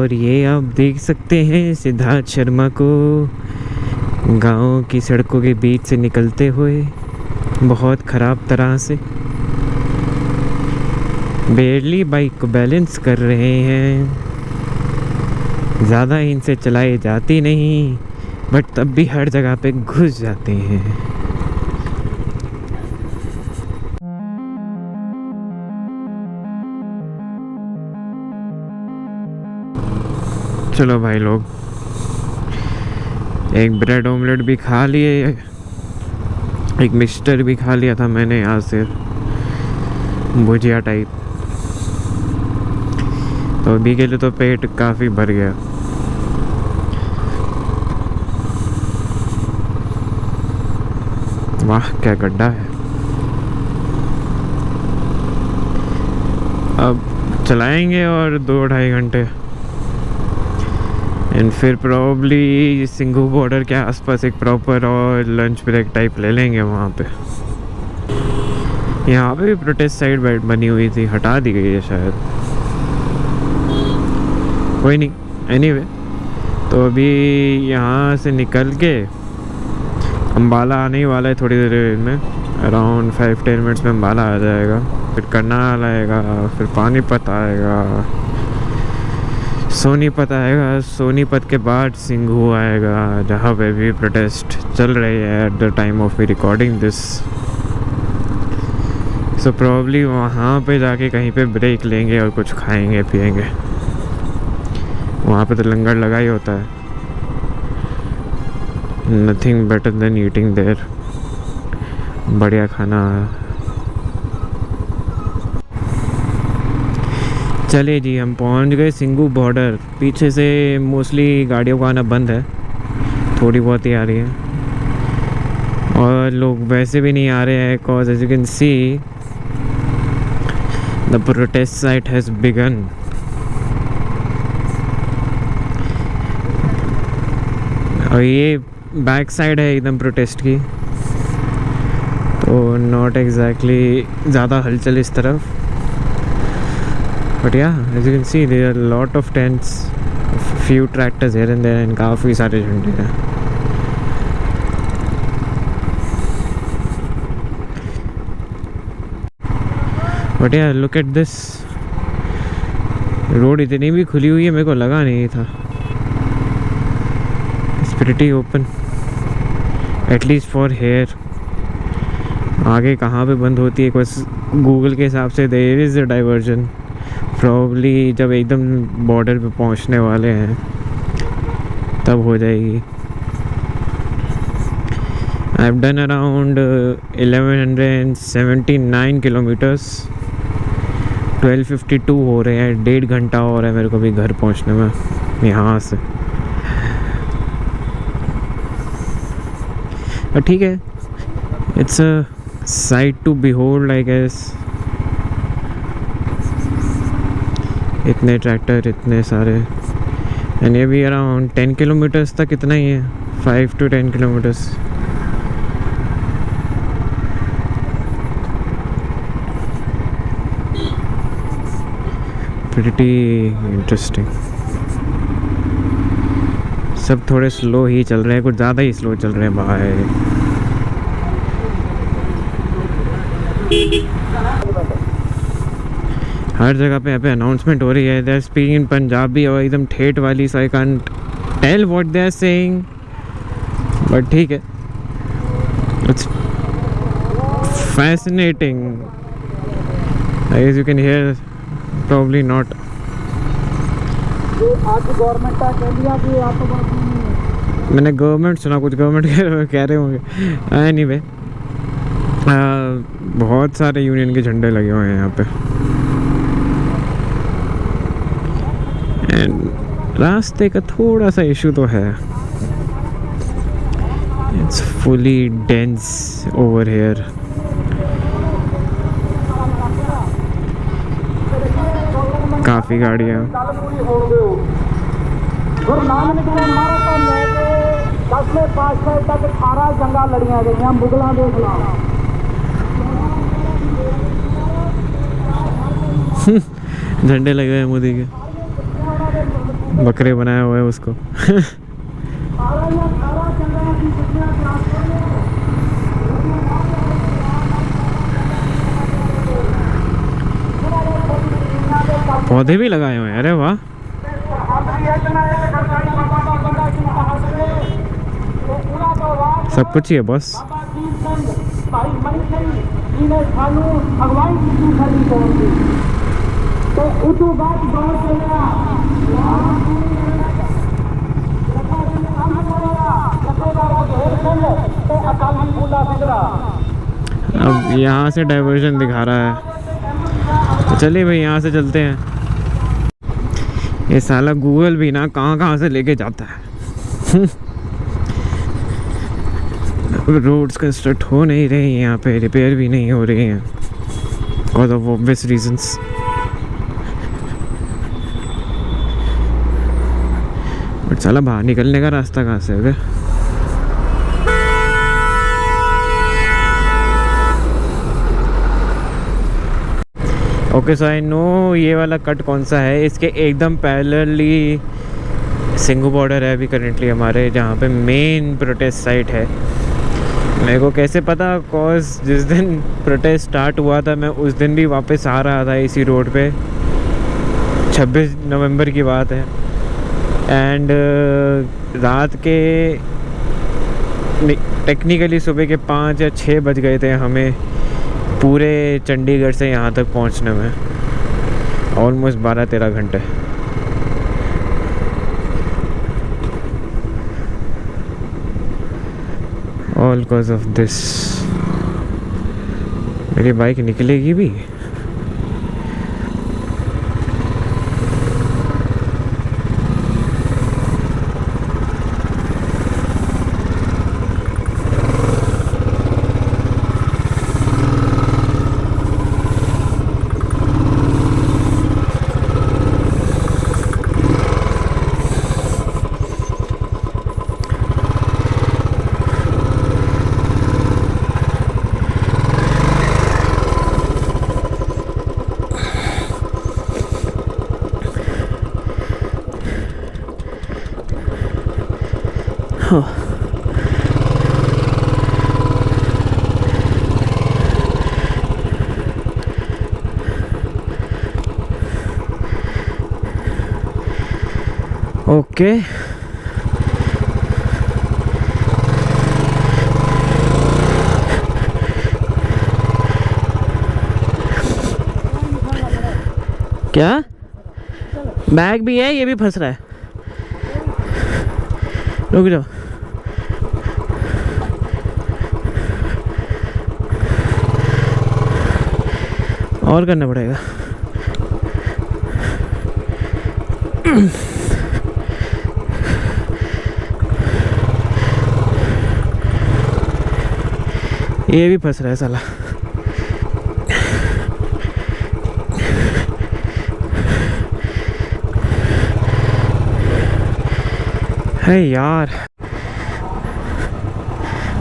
और ये आप देख सकते हैं सिद्धार्थ शर्मा को गांव की सड़कों के बीच से निकलते हुए बहुत ख़राब तरह से। बेरली बाइक को बैलेंस कर रहे हैं, ज़्यादा इनसे चलाई जाती नहीं बट तब भी हर जगह पे घुस जाते हैं। चलो भाई लोग, एक ब्रेड ऑमलेट भी खा लिए, एक मिक्सचर भी खा लिया था मैंने यहाँ से, भुजिया टाइप। तो अभी के लिए तो पेट काफ़ी भर गया। वाह क्या गड्ढा है। अब चलाएंगे और 2-2.5 घंटे एंड फिर प्रॉब्ली सिंघू बॉर्डर के आसपास एक प्रॉपर और लंच ब्रेक टाइप ले लेंगे वहाँ पे। यहाँ पे भी प्रोटेस्ट साइड बनी हुई थी, हटा दी गई है शायद, कोई नहीं। एनीवे तो अभी यहाँ से निकल के अम्बाला आने ही वाला है थोड़ी देर में, अराउंड 5-10 मिनट्स में अम्बाला आ जाएगा। फिर करनाल आएगा, फिर पानीपत आएगा, सोनीपत आएगा, सोनीपत के बाद सिंघू आएगा जहाँ पे भी प्रोटेस्ट चल रही है at the time of recording this. So probably वहाँ पे जाके कहीं पे ब्रेक लेंगे और कुछ खाएंगे पिएंगे। वहाँ पे तो लंगर लगा ही होता है। Nothing better than eating there, बढ़िया खाना। चलिए जी, हम पहुँच गए सिंघू बॉर्डर। पीछे से मोस्टली गाड़ियों का आना बंद है, थोड़ी बहुत ही आ रही है और लोग वैसे भी नहीं आ रहे हैं cause as you can see the protest site has begun। और ये बैक साइड है एकदम प्रोटेस्ट की, तो नॉट एग्जैक्टली ज़्यादा हलचल इस तरफ। बट या as you can see there are lot of tents, few tractors here and there एंड काफ़ी सारे झंडे हैं। बट या लुक एट दिस, रोड इतनी भी खुली हुई है मेरे को लगा नहीं था। It's pretty open at least for here. आगे कहाँ पे बंद होती है बस गूगल के हिसाब से there is a diversion, probably जब एकदम बॉर्डर पे पहुँचने वाले हैं तब हो जाएगी। I have done around 1179 kilometres, 12:52 हो रहे हैं, 1.5 घंटा हो रहा है मेरे को भी घर पहुंचने में यहाँ से। ठीक है, it's a sight to behold I guess. इतने ट्रैक्टर, इतने सारे, एंड ये भी अराउंड 10 किलोमीटर्स तक इतना ही है, 5 to 10 किलोमीटर्स। Pretty interesting. सब थोड़े स्लो ही चल रहे हैं, कुछ ज़्यादा ही स्लो चल रहे हैं भाई। हर जगह पे यहाँ पे अनाउंसमेंट हो रही है, they are speaking in Punjabi और एकदम ठेठ वाली, so I can't tell what they are saying, but ठीक है, it's fascinating. I guess you can hear, probably not. आज गवर्नमेंट का कह दिया कि आपको बात नहीं है। मैंने गवर्नमेंट सुना, कुछ गवर्नमेंट कह रहे होंगे। एनीवे बहुत सारे यूनियन के झंडे लगे हुए हैं यहाँ पे एंड रास्ते का थोड़ा सा इशू तो है, it's fully dense over here. काफ़ी गाड़ियाँ। गुरु नानक देव महाराज ਤੋਂ ਲੈ ਕੇ 10ਵੇਂ ਪਾਤਸ਼ਾਹ ਤੱਕ 18 ਜੰਗਾਂ ਲੜੀਆਂ ਗਈਆਂ ਮੁਗਲਾਂ ਦੇ ਖਿਲਾਫ। झंडे लगे हुए हैं मोदी के। बकरे बनाया हुआ है उसको। पौधे भी लगाए हुए हैं, अरे वाह। सब कुछ ही है बॉस। अब यहाँ से डाइवर्जन दिखा रहा है, तो चलिए भाई यहाँ से चलते हैं। ये साला गूगल भी ना कहाँ कहाँ से लेके जाता है। रोड्स कंस्ट्रक्ट हो नहीं रहे हैं यहाँ पे, रिपेयर भी नहीं हो रहे हैं because of obvious reasons. But साला बाहर निकलने का रास्ता कहाँ से है? ओके सो आई नो ये वाला कट कौन सा है। इसके एकदम पैरेलली सिंघू बॉर्डर है अभी करेंटली हमारे, जहाँ पे मेन प्रोटेस्ट साइट है। मेरे को कैसे पता, कॉज जिस दिन प्रोटेस्ट स्टार्ट हुआ था मैं उस दिन भी वापस आ रहा था इसी रोड पे। 26 नवंबर की बात है। एंड रात के टेक्निकली सुबह के 5 या 6 बज गए थे हमें पूरे चंडीगढ़ से यहाँ तक पहुँचने में। ऑलमोस्ट 12-13 घंटे। All cause of this. मेरी बाइक निकलेगी भी? ओके क्या बैग भी है? ये भी फंस रहा है। रुक जाओ। और करना पड़ेगा। ये भी फंस रहा है साला। है यार।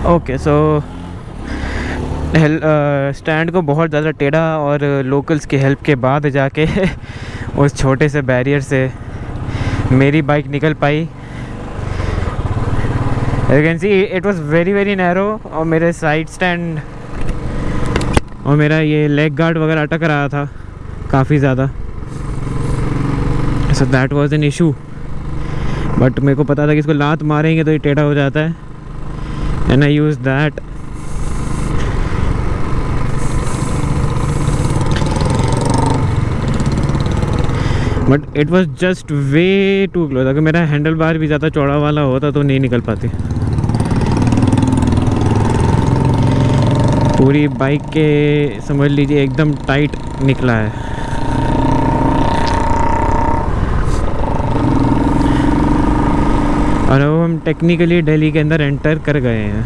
ओके सो स्टैंड को बहुत ज़्यादा टेढ़ा और लोकल्स की हेल्प के बाद जाके उस छोटे से बैरियर से मेरी बाइक निकल पाई। You can see it was very very narrow और मेरे साइड स्टैंड और मेरा ये लेग गार्ड वगैरह अटक रहा था काफ़ी ज़्यादा। So that was an issue. But मेरे को पता था कि इसको लात मारेंगे तो ये टेढ़ा हो जाता है and I use that. But it was just way too close. अगर मेरा हैंडल बार भी ज़्यादा चौड़ा वाला होता तो नहीं निकल पाती। पूरी बाइक के समझ लीजिए एकदम टाइट निकला है। और अब हम टेक्निकली दिल्ली के अंदर एंटर कर गए हैं।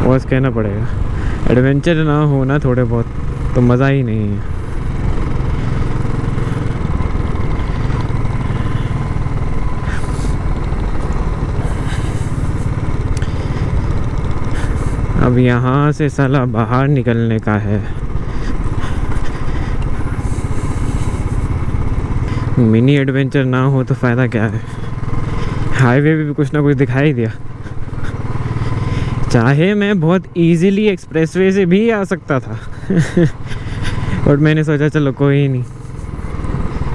बस कहना पड़ेगा, एडवेंचर ना हो ना थोड़े बहुत तो मज़ा ही नहीं है। अब यहाँ से साला बाहर निकलने का है। मिनी एडवेंचर ना हो तो फ़ायदा क्या है। हाईवे पे भी कुछ ना कुछ दिखाई दिया। चाहे मैं बहुत इजीली एक्सप्रेसवे से भी आ सकता था और मैंने सोचा चलो कोई नहीं,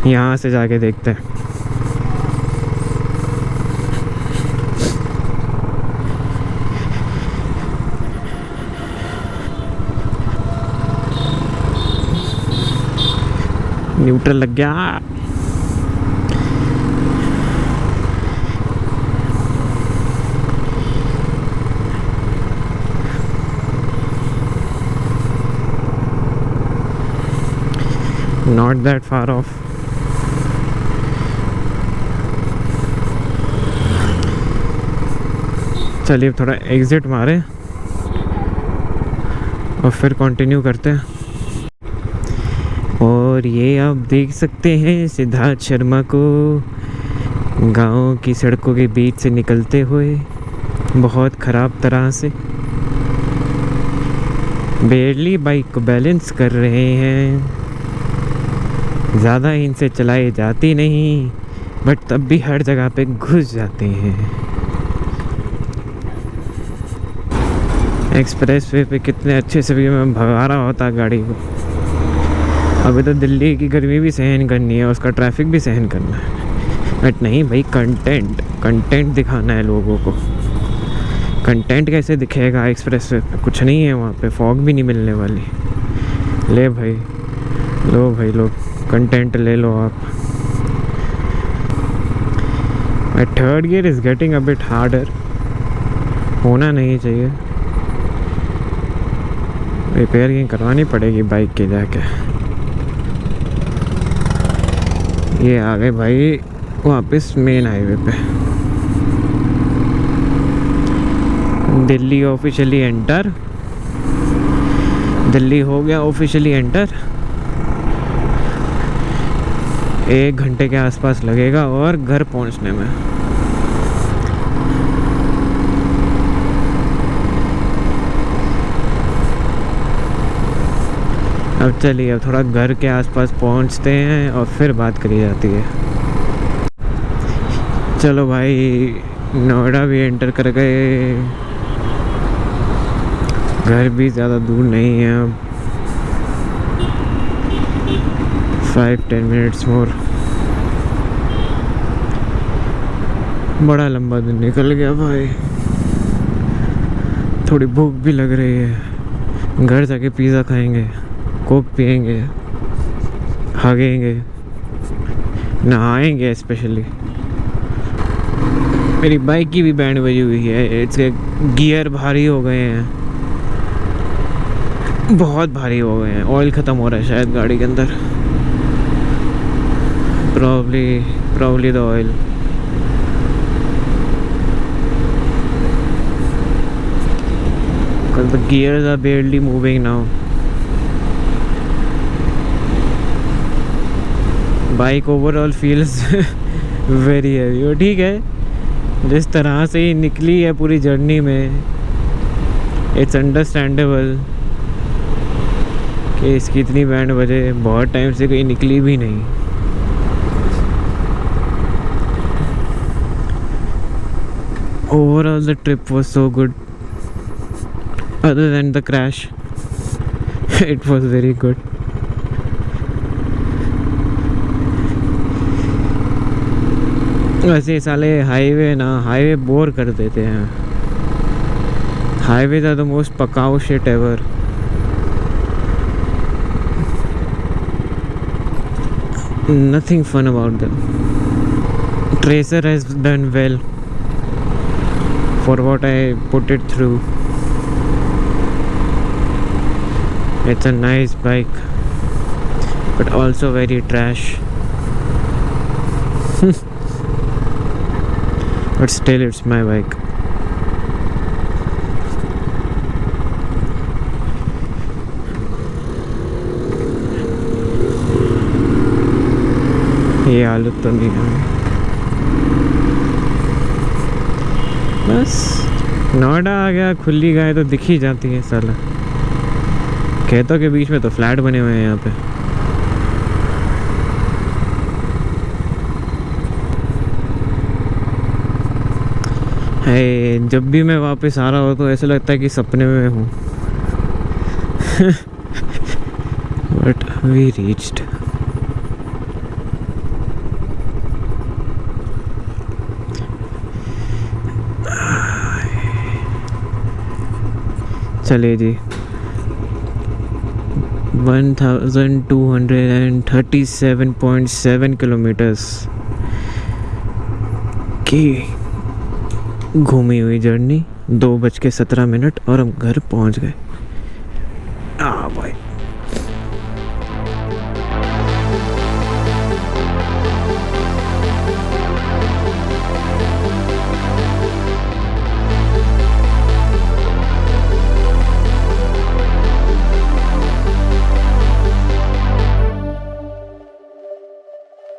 यहाँ से जाके देखते हैं। न्यूट्रल लग गया। Not that far off. चलिए थोड़ा एग्जिट मारे और फिर कंटिन्यू करते हैं। और ये आप देख सकते हैं सिद्धार्थ शर्मा को गांव की सड़कों के बीच से निकलते हुए बहुत ख़राब तरह से। बेरली बाइक को बैलेंस कर रहे हैं, ज़्यादा इनसे चलाई जाती नहीं बट तब भी हर जगह पे घुस जाते हैं। एक्सप्रेस वे पे कितने अच्छे से भी मैं भगा रहा होता गाड़ी को। अभी तो दिल्ली की गर्मी भी सहन करनी है, उसका ट्रैफिक भी सहन करना है। बट नहीं भाई, कंटेंट दिखाना है लोगों को। कंटेंट कैसे दिखेगा एक्सप्रेस वे पे? कुछ नहीं है वहाँ पे, फॉग भी नहीं मिलने वाली। ले भाई, लो भाई, लो कंटेंट ले लो आप। My third gear is getting a bit harder. होना नहीं चाहिए, रिपेयरिंग करवानी पड़ेगी बाइक की जाके। ये आ गए भाई वापस मेन हाईवे पे। Delhi officially enter. दिल्ली हो गया ऑफिशियली एंटर। 1 घंटे के आसपास लगेगा और घर पहुंचने में। अब चलिए, अब थोड़ा घर के आसपास पहुंचते हैं और फिर बात करी जाती है। चलो भाई, नोएडा भी एंटर कर गए। घर भी ज़्यादा दूर नहीं है अब। 5-10 मिनट्स मोर। बड़ा लंबा दिन निकल गया भाई। थोड़ी भूख भी लग रही है। घर जाके पिज़्ज़ा खाएंगे, कोक पिएंगे, हागेंगे, नहाएंगे। स्पेशली मेरी बाइक की भी बैंड बजी हुई है। इसके गियर भारी हो गए हैं, बहुत भारी हो गए हैं। ऑयल ख़त्म हो रहा है शायद गाड़ी के अंदर। Probably the oil. Because the gears are barely moving now. Bike overall feels very heavy. और ठीक है, जिस तरह से ही निकली है पूरी जर्नी में, इट्स अंडरस्टैंडेबल कि इसकी इतनी बैंड बजे। बहुत टाइम से कहीं निकली भी नहीं। Overall, the trip was so good. Other than the crash, it was very good. वैसे साले हाईवे बोर कर देते हैं। Highways are the most पकाऊ shit ever. Nothing fun about them. Tracer has done well for what I put it through. It's a nice bike, but also very trash. But still, it's my bike. ये हालत तो नहीं है। बस नोएडा आ गया, खुली गाय तो दिख ही जाती है साला। खेतों के बीच में तो फ्लैट बने हुए हैं यहाँ पे। है। जब भी मैं वापस आ रहा हूँ तो ऐसा लगता है कि सपने में हूँ। But we reached. चलिए जी, 1237.7 किलोमीटर्स की घूमी हुई जर्नी, 2:17 और हम घर पहुंच गए। भाई